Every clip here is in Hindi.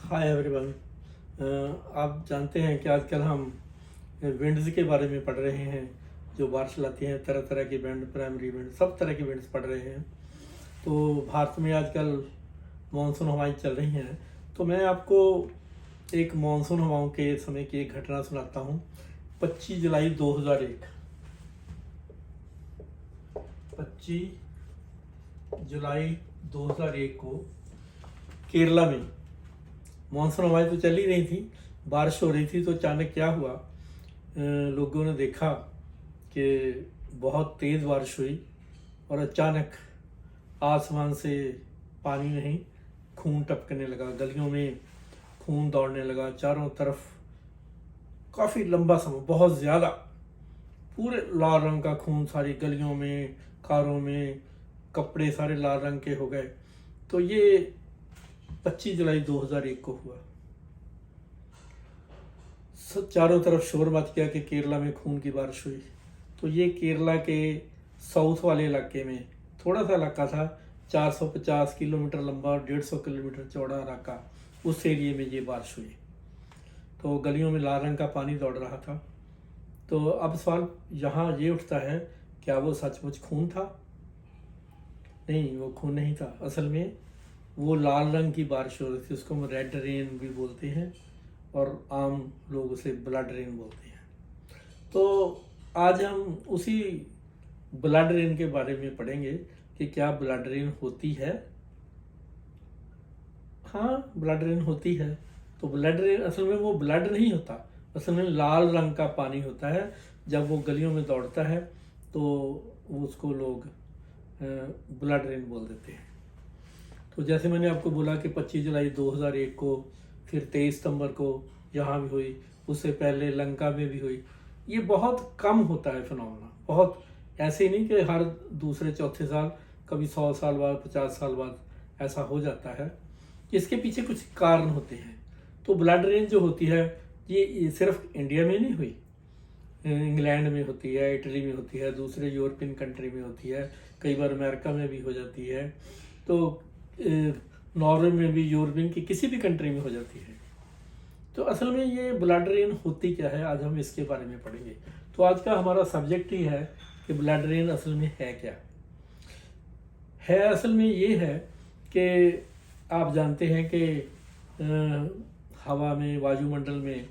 Hi everyone. आप जानते हैं कि आजकल हम विंड्स के बारे में पढ़ रहे हैं, जो बारिश लाती हैं। तरह तरह की विंड, प्राइमरी विंड, सब तरह की विंड्स पढ़ रहे हैं। तो भारत में आजकल मानसून हवाएं चल रही हैं। तो मैं आपको एक मानसून हवाओं के समय की एक घटना सुनाता हूँ। 25 जुलाई 2001, 25 जुलाई 2001 को केरला में मानसून हवाएं तो चल ही रही थी, बारिश हो रही थी। तो अचानक क्या हुआ, लोगों ने देखा कि बहुत तेज़ बारिश हुई और अचानक आसमान से पानी नहीं, खून टपकने लगा, गलियों में खून दौड़ने लगा चारों तरफ। काफ़ी लंबा समय, बहुत ज़्यादा, पूरे लाल रंग का खून, सारी गलियों में, कारों में, कपड़े सारे लाल रंग के हो गए। तो ये 25 जुलाई 2001 को हुआ। चारों तरफ शोर मच गया कि केरला में खून की बारिश हुई। तो ये केरला के साउथ वाले इलाके में, थोड़ा सा इलाका था, 450 किलोमीटर लंबा और 150 किलोमीटर चौड़ा इलाका, उस एरिए में ये बारिश हुई। तो गलियों में लाल रंग का पानी दौड़ रहा था। तो अब सवाल यहाँ ये उठता है, क्या वो सचमुच खून था? नहीं, वो खून नहीं था। असल में वो लाल रंग की बारिश हो रही थी, उसको हम रेड रेन भी बोलते हैं और आम लोग उसे ब्लड रेन बोलते हैं। तो आज हम उसी ब्लड रेन के बारे में पढ़ेंगे कि क्या ब्लड रेन होती है। हाँ, ब्लड रेन होती है। तो ब्लड रेन असल में वो ब्लड नहीं होता, असल में लाल रंग का पानी होता है। जब वो गलियों में दौड़ता है तो उसको लोग ब्लड रेन बोल देते हैं। तो जैसे मैंने आपको बोला कि 25 जुलाई 2001 को, फिर 23 सितंबर को यहाँ भी हुई, उससे पहले लंका में भी हुई। ये बहुत कम होता है फिनोमेना, बहुत, ऐसे नहीं कि हर दूसरे चौथे साल, कभी 100 साल बाद, 50 साल बाद ऐसा हो जाता है। इसके पीछे कुछ कारण होते हैं। तो ब्लड रेन जो होती है, ये सिर्फ इंडिया में नहीं हुई, इंग्लैंड में होती है, इटली में होती है, दूसरे यूरोपियन कंट्री में होती है, कई बार अमेरिका में भी हो जाती है, तो नॉर्वे में भी, यूरोपियन की किसी भी कंट्री में हो जाती है। तो असल में ये ब्लड रेन होती क्या है, आज हम इसके बारे में पढ़ेंगे। तो आज का हमारा सब्जेक्ट ही है कि ब्लड रेन असल में है क्या है। असल में ये है कि आप जानते हैं कि हवा में, वायुमंडल में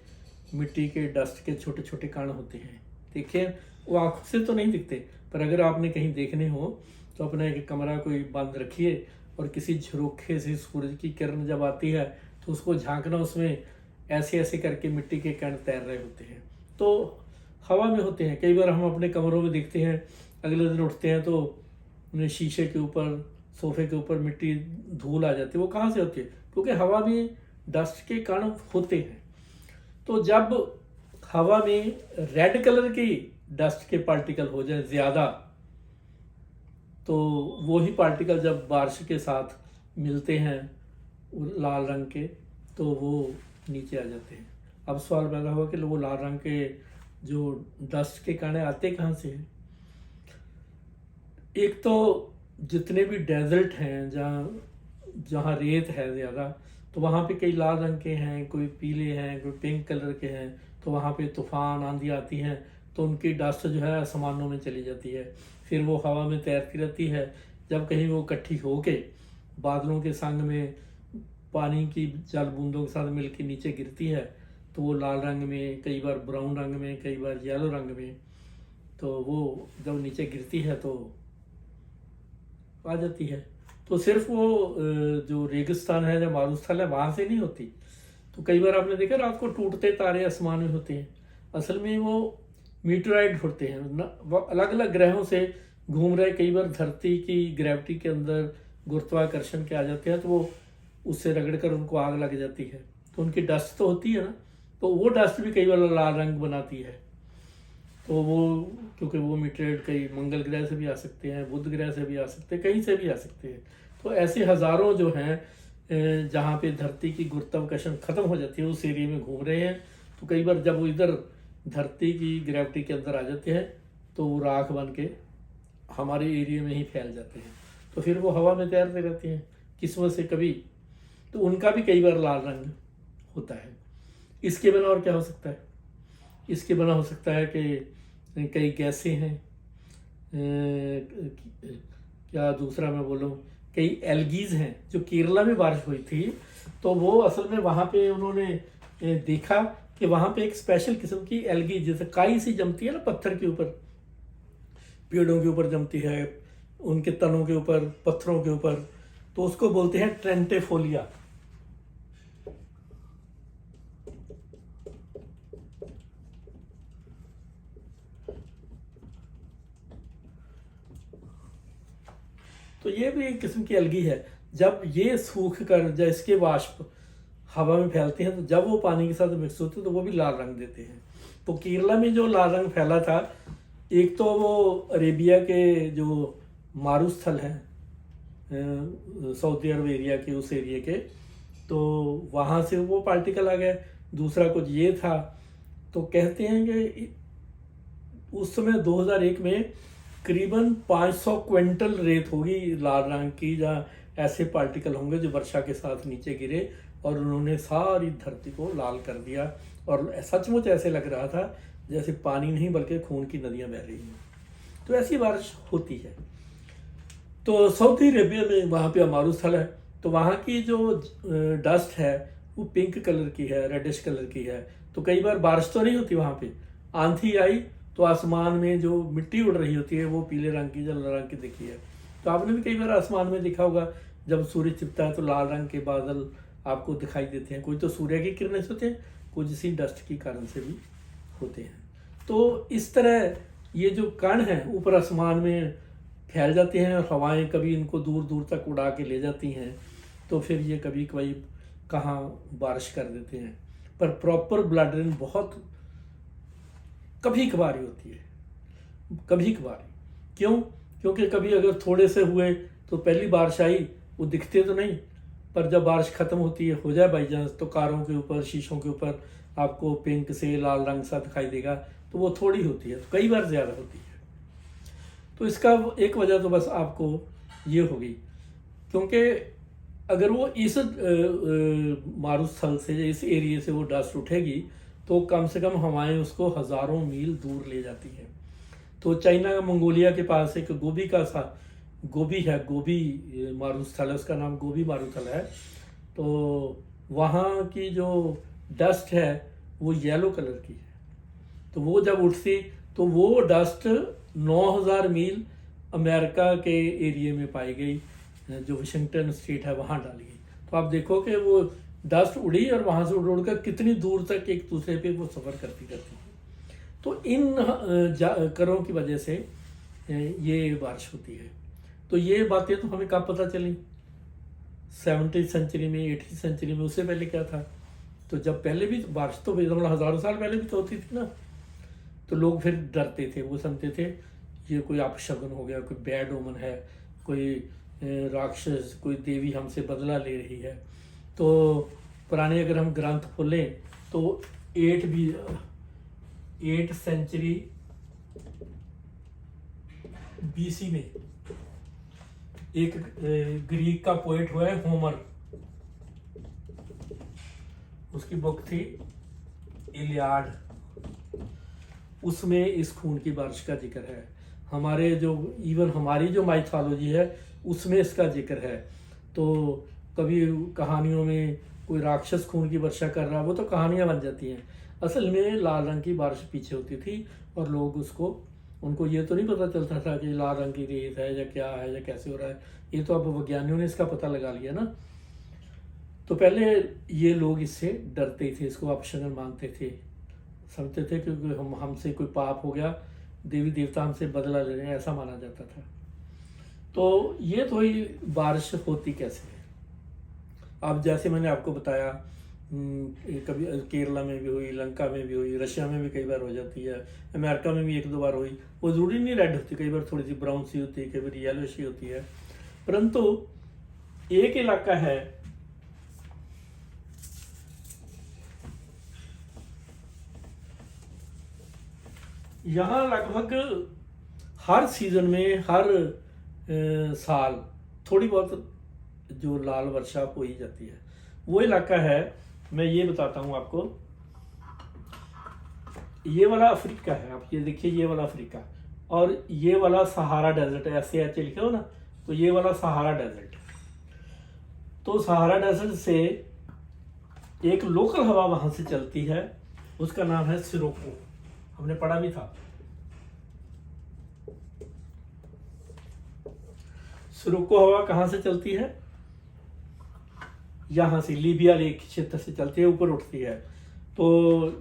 मिट्टी के, डस्ट के छोटे छोटे कण होते हैं। देखिए, वो आंखों से तो नहीं दिखते, पर अगर आपने कहीं देखने हो तो अपना एक कमरा कोई बंद रखिए और किसी झरोखे से सूरज की किरण जब आती है तो उसको झांकना, उसमें ऐसे ऐसे करके मिट्टी के कण तैर रहे होते हैं। तो हवा में होते हैं। कई बार हम अपने कमरों में देखते हैं, अगले दिन उठते हैं तो शीशे के ऊपर, सोफे के ऊपर मिट्टी, धूल आ जाती है। वो कहाँ से होती है? क्योंकि हवा में डस्ट के कण होते हैं। तो जब हवा में रेड कलर की डस्ट के पार्टिकल हो जाए ज़्यादा, तो वो ही पार्टिकल जब बारिश के साथ मिलते हैं लाल रंग के, तो वो नीचे आ जाते हैं। अब सवाल पैदा हुआ कि वो लाल रंग के जो डस्ट के कण आते कहाँ से हैं? एक तो जितने भी डेजर्ट हैं, जहाँ रेत है ज़्यादा, तो वहाँ पे कई लाल रंग के हैं, कोई पीले हैं, कोई पिंक कलर के हैं। तो वहाँ पे तूफान, आंधी आती हैं तो उनकी डस्ट जो है आसमानों में चली जाती है, फिर वो हवा में तैरती रहती है। जब कहीं वो इकट्ठी होके बादलों के संग में पानी की जल बूंदों के साथ मिलकर नीचे गिरती है, तो वो लाल रंग में, कई बार ब्राउन रंग में, कई बार येलो रंग में, तो वो जब नीचे गिरती है तो आ जाती है। तो सिर्फ वो जो रेगिस्तान है, जो मारुस्थल है, वहाँ से नहीं होती। तो कई बार आपने देखा रात को टूटते तारे आसमान में होते हैं, असल में वो मीटराइड होते हैं, वो अलग अलग ग्रहों से घूम रहे, कई बार धरती की ग्रेविटी के अंदर गुरुत्वाकर्षण के आ जाते हैं, तो वो उससे रगड़ कर उनको आग लग जाती है। तो उनकी डस्ट तो होती है ना, तो वो डस्ट भी कई बार लाल रंग बनाती है। तो वो, क्योंकि वो मीटरेट कई मंगल ग्रह से भी आ सकते हैं, बुध ग्रह से भी आ सकते हैं, कहीं से भी आ सकते हैं। तो ऐसे हज़ारों जो हैं जहाँ पे धरती की गुरुत्वाकर्षण खत्म हो जाती है, उस एरिया में घूम रहे हैं। तो कई बार जब वो इधर धरती की ग्रेविटी के अंदर आ जाते हैं तो वो राख बन के हमारे एरिया में ही फैल जाते हैं। तो फिर वो हवा में तैरते रहते हैं किस्मत से कभी। तो उनका भी कई बार लाल रंग होता है। इसके बिना और क्या हो सकता है? इसके बिना हो सकता है कि कई गैसें हैं, क्या दूसरा मैं बोलूँ, कई एल्गीज हैं। जो केरला में बारिश हुई थी तो वो असल में वहाँ पे उन्होंने देखा कि वहाँ पे एक स्पेशल किस्म की एल्गी जैसे काई सी जमती है ना, पत्थर के ऊपर, पेड़ों के ऊपर जमती है, उनके तनों के ऊपर, पत्थरों के ऊपर, तो उसको बोलते हैं ट्रेंटेफोलिया। तो ये भी एक किस्म की एल्गी है। जब ये सूख कर, जब इसके वाष्प हवा में फैलते हैं, तो जब वो पानी के साथ मिक्स होते हैं तो वो भी लाल रंग देते हैं। तो केरला में जो लाल रंग फैला था, एक तो वो अरेबिया के जो मारूस्थल हैं, सऊदी अरब एरिया के, उस एरिया के, तो वहाँ से वो पार्टिकल आ गए। दूसरा कुछ ये था, तो कहते हैं कि उस समय 2001 में करीबन 500 क्विंटल रेत होगी लाल रंग की, जहाँ ऐसे पार्टिकल होंगे जो वर्षा के साथ नीचे गिरे और उन्होंने सारी धरती को लाल कर दिया। और सचमुच ऐसे लग रहा था जैसे पानी नहीं बल्कि खून की नदियां बह रही हैं। तो ऐसी बारिश होती है। तो सऊदी अरेबिया में वहाँ पे अमारू स्थल है, तो वहाँ की जो डस्ट है वो पिंक कलर की है, रेडिश कलर की है। तो कई बार बारिश तो नहीं होती वहाँ पे, आंधी आई तो आसमान में जो मिट्टी उड़ रही होती है वो पीले रंग की, जल रंग की दिखी है। तो आपने भी कई बार आसमान में देखा होगा, जब सूर्य छिपता है तो लाल रंग के बादल आपको दिखाई देते हैं। कोई तो सूर्य की किरणें से होते हैं, कुछ इसी डस्ट की कारण से भी होते हैं। तो इस तरह ये जो कण हैं ऊपर आसमान में फैल जाते हैं और हवाएं कभी इनको दूर दूर तक उड़ा के ले जाती हैं, तो फिर ये कभी कभी कहाँ बारिश कर देते हैं। पर प्रॉपर ब्लड रेन बहुत कभी कभार ही होती है, कभी कभार। क्यों? क्योंकि कभी अगर थोड़े से हुए तो पहली बारिश आई, वो दिखते तो नहीं, पर जब बारिश खत्म होती है, हो जाए बाई चांस, तो कारों के ऊपर, शीशों के ऊपर आपको पिंक से लाल रंग सा दिखाई देगा। तो वो थोड़ी होती है, तो कई बार ज़्यादा होती है। तो इसका एक वजह तो बस आपको ये होगी, क्योंकि अगर वो इस मारुस्थल से, इस एरिया से वो डस्ट उठेगी तो कम से कम हवाएं उसको हज़ारों मील दूर ले जाती है। तो चाइना, मंगोलिया के पास एक गोबी का सा गोबी है, गोबी मारुस्थल है, उसका नाम गोबी मारुस्थल है। तो वहाँ की जो डस्ट है वो येलो कलर की है। तो वो जब उठती तो वो डस्ट 9000 मील अमेरिका के एरिया में पाई गई, जो वाशिंगटन स्टेट है वहाँ डाली गई। तो आप देखो कि वो डस्ट उड़ी और वहाँ से उड़ उड़कर कितनी दूर तक एक दूसरे पे वो सफ़र करती रहती है। तो इन करों की वजह से ये बारिश होती है। तो ये बातें तो हमें कब पता चली? 17वीं सेंचुरी में, 8वीं सेंचुरी में। उससे पहले क्या था? तो जब पहले भी बारिश तो हज़ारों साल पहले भी तो होती थी ना। तो लोग फिर डरते थे, वो समझते थे ये कोई अपशगुन हो गया, कोई बैड ओमन है, कोई राक्षस, कोई देवी हमसे बदला ले रही है। तो पुराने अगर हम ग्रंथ खोलें तो 8 सेंचुरी BC में एक ग्रीक का पोएट हुआ है होमर, उसकी बुक थी इलियाड, उसमें इस खून की बारिश का जिक्र है। हमारे जो इवन हमारी जो माइथोलॉजी है उसमें इसका जिक्र है। तो कभी कहानियों में कोई राक्षस खून की वर्षा कर रहा, वो तो कहानियां बन जाती हैं। असल में लाल रंग की बारिश पीछे होती थी और लोग उनको ये तो नहीं पता चलता था कि लाल रंग की रेत है या क्या है या कैसे हो रहा है। ये तो अब वैज्ञानिकों ने इसका पता लगा लिया ना। तो पहले ये लोग इससे डरते थे, इसको अपशगुन मानते थे, समझते थे क्योंकि हमसे कोई पाप हो गया, देवी देवता हमसे बदला ले रहे हैं, ऐसा माना जाता था। तो ये तो ही बारिश होती कैसे है। अब जैसे मैंने आपको बताया, कभी केरला में भी हुई, लंका में भी हुई, रशिया में भी कई बार हो जाती है, अमेरिका में भी 1-2 बार हुई। वो जरूरी नहीं रेड होती, कई बार थोड़ी सी ब्राउन सी होती है, कई बार येलो सी होती है। परंतु एक इलाका है यहाँ लगभग हर सीजन में, हर साल थोड़ी बहुत जो लाल वर्षा हो ही जाती है। वो इलाका है मैं ये बताता हूँ आपको। ये वाला अफ्रीका है, आप ये देखिए, ये वाला अफ्रीका, और ये वाला सहारा डेजर्ट है, SAH लिखे हो ना, तो ये वाला सहारा डेजर्ट। तो सहारा डेजर्ट से एक लोकल हवा वहां से चलती है, उसका नाम है सिरोको, हमने पढ़ा भी था। सिरोको हवा कहाँ से चलती है? यहाँ से लीबिया लेक क्षेत्र से चलती है, ऊपर उठती है। तो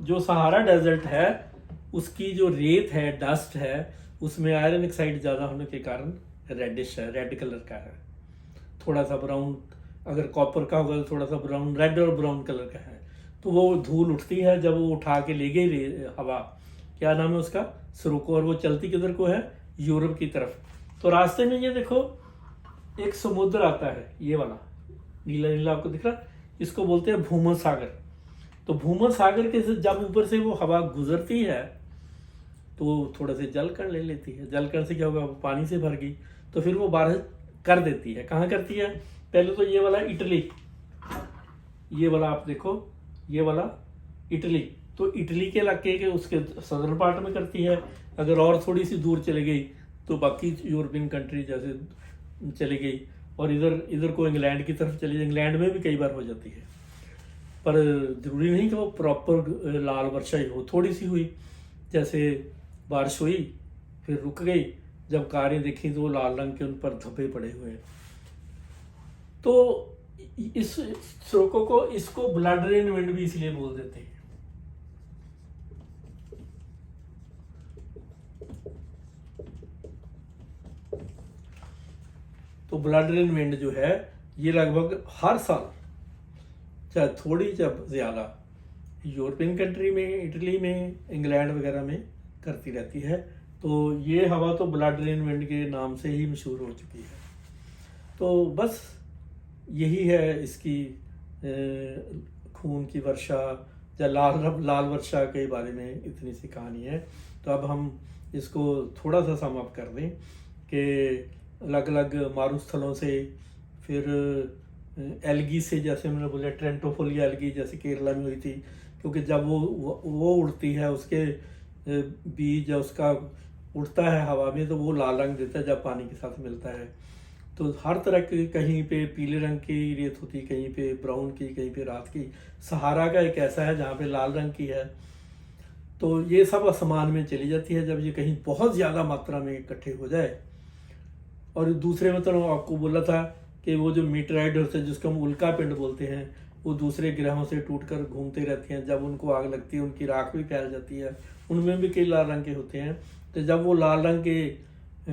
जो सहारा डेजर्ट है उसकी जो रेत है, डस्ट है, उसमें आयरन ऑक्साइड ज़्यादा होने के कारण रेडिश है, रेड कलर का है, थोड़ा सा ब्राउन, अगर कॉपर का होगा तो थोड़ा सा ब्राउन, रेड और ब्राउन कलर का है। तो वो धूल उठती है, जब वो उठा के ले गई हवा, क्या नाम है उसका? सिरोको, और वो चलती किधर को है? यूरोप की तरफ। तो रास्ते में ये देखो एक समुद्र आता है, ये वाला नीला नीला आपको दिख रहा, इसको बोलते हैं भूमध्य सागर। तो भूमध्य सागर के जब ऊपर से वो हवा गुजरती है तो थोड़े से जल कण ले लेती है। जल कण से क्या होगा? वो पानी से भर गई, तो फिर वो बारिश कर देती है। कहाँ करती है? पहले तो ये वाला इटली, ये वाला आप देखो, ये वाला इटली, तो इटली के इलाके के उसके सदर्न पार्ट में करती है। अगर और थोड़ी सी दूर चली गई तो बाकी यूरोपियन कंट्री जैसे चली गई, और इधर को इंग्लैंड की तरफ चली, इंग्लैंड में भी कई बार हो जाती है। पर जरूरी नहीं कि वो प्रॉपर लाल वर्षा ही हो, थोड़ी सी हुई, जैसे बारिश हुई फिर रुक गई, जब कारें देखी तो वो लाल रंग के उन पर धब्बे पड़े हुए हैं। तो इस सिरोको को, इसको ब्लड रेन विंड भी इसलिए बोल देते हैं। तो ब्लड रेन विंड जो है ये लगभग हर साल, चाहे थोड़ी चाहे ज़्यादा, यूरोपियन कंट्री में, इटली में, इंग्लैंड वगैरह में करती रहती है। तो ये हवा तो ब्लड रेन विंड के नाम से ही मशहूर हो चुकी है। तो बस यही है इसकी खून की वर्षा या लाल वर्षा के बारे में इतनी सी कहानी है। तो अब हम इसको थोड़ा सा सम अप कर दें कि अलग अलग मारुस्थलों से, फिर एल्गी से, जैसे मैंने बोला ट्रेंटोफोलिया एल्गी जैसे केरला में हुई थी, क्योंकि जब वो उड़ती है, उसके बीज या उसका उड़ता है हवा में, तो वो लाल रंग देता है जब पानी के साथ मिलता है। तो हर तरह की, कहीं पे पीले रंग की रेत होती, कहीं पे ब्राउन की, कहीं पे रात की। सहारा का एक ऐसा है जहाँ पे लाल रंग की है। तो ये सब आसमान में चली जाती है जब ये कहीं बहुत ज़्यादा मात्रा में इकट्ठे हो जाए। और दूसरे में तो आपको बोला था कि वो जो मीटराइड होते हैं, जिसको हम उल्का पिंड बोलते हैं, वो दूसरे ग्रहों से टूटकर घूमते रहती हैं। जब उनको आग लगती है उनकी राख भी फैल जाती है, उनमें भी कई लाल रंग के होते हैं। तो जब वो लाल रंग के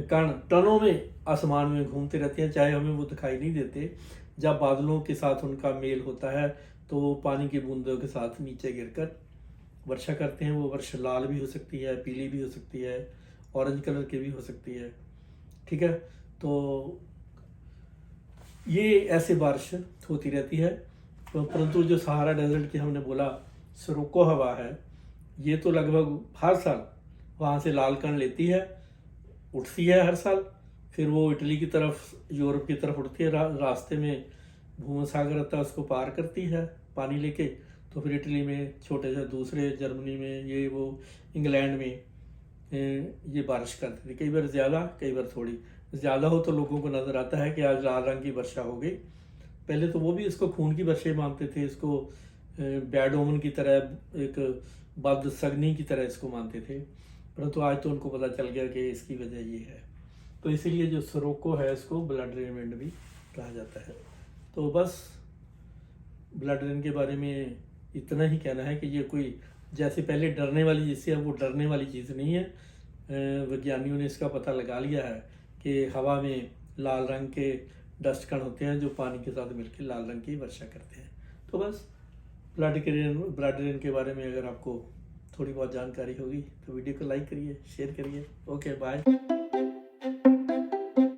कण टनों में आसमान में घूमते रहते हैं, चाहे हमें वो दिखाई नहीं देते, जब बादलों के साथ उनका मेल होता है तो वो पानी की बूंदों के साथ नीचे गिरकर वर्षा करते हैं। वो वर्षा लाल भी हो सकती है, पीली भी हो सकती है, ऑरेंज कलर की भी हो सकती है। ठीक है, तो ये ऐसे बारिश होती रहती है। परंतु जो सहारा डेजर्ट की हमने बोला सिरोको हवा है, ये तो लगभग हर साल वहाँ से लाल कण लेती है, उठती है हर साल, फिर वो इटली की तरफ, यूरोप की तरफ उठती है, रास्ते में भूमध्य सागर आता है, उसको पार करती है पानी लेके, तो फिर इटली में छोटे से, दूसरे जर्मनी में, ये वो इंग्लैंड में ये बारिश करती थी। कई बार ज़्यादा, कई बार थोड़ी ज़्यादा हो तो लोगों को नज़र आता है कि आज लाल रंग की वर्षा हो गई। पहले तो वो भी इसको खून की वर्षा मानते थे, इसको बैड ओमन की तरह, एक बदसगनी की तरह इसको मानते थे। परंतु आज तो उनको पता चल गया कि इसकी वजह ये है। तो इसीलिए जो सिरोको है इसको ब्लड रेन विंड भी कहा जाता है। तो बस ब्लड रेन के बारे में इतना ही कहना है कि ये कोई जैसे पहले डरने वाली चीज़ है, वो डरने वाली चीज़ नहीं है। वैज्ञानिकों ने इसका पता लगा लिया है कि हवा में लाल रंग के डस्ट कण होते हैं जो पानी के साथ मिलकर लाल रंग की वर्षा करते हैं। तो बस ब्लड रेन के बारे में अगर आपको थोड़ी बहुत जानकारी होगी तो वीडियो को लाइक करिए, शेयर करिए। Okay, bye.